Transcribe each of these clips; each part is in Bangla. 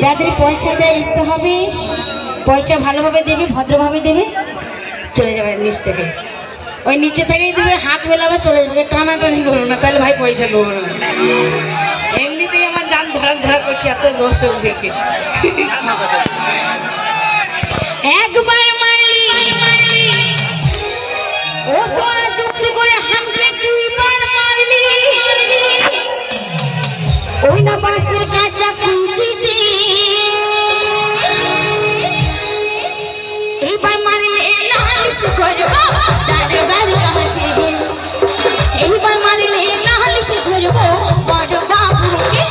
যাদের পয়সা দেয় ইচ্ছা হবে পয়সা ভালোভাবে দেবে, ভদ্রভাবে দেবে, চলে যাবে নিচ থেকে। ওই নিচে থেকেই দেবে, হাত মেলাবে, চলে যাবে। টানাটানি করো না, তাহলে ভাই পয়সা দেবো না। এমনিতেই আমার জান ধরাক ধরা করছে এত দর্শক দেখে। একবার মারলি ও তোরা চুক্তি করে হামকে দুইবার মারলি, ওই না বাসের কাঁচা কুচিতে এইবার মারলে নালিশ করবো দাদা গাড়ি আছে, এইবার মারলে নালিশ করবো বড় বাবুকে।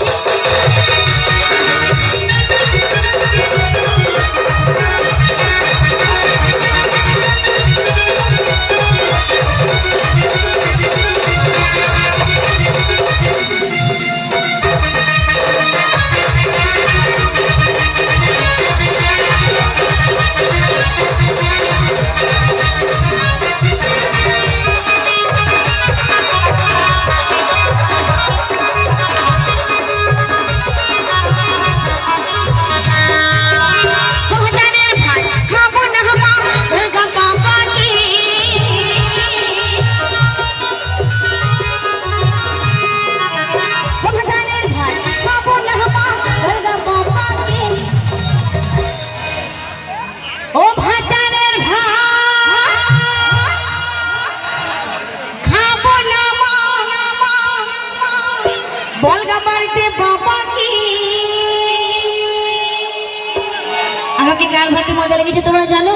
আমাকে কার ভাতে মজা লেগেছে তোমরা জানো?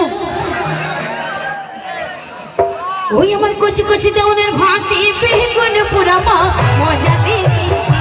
ওই আমার কচি কচি দেওয়ানের ভাতে বেগুন পোড়া মজা লেগেছে।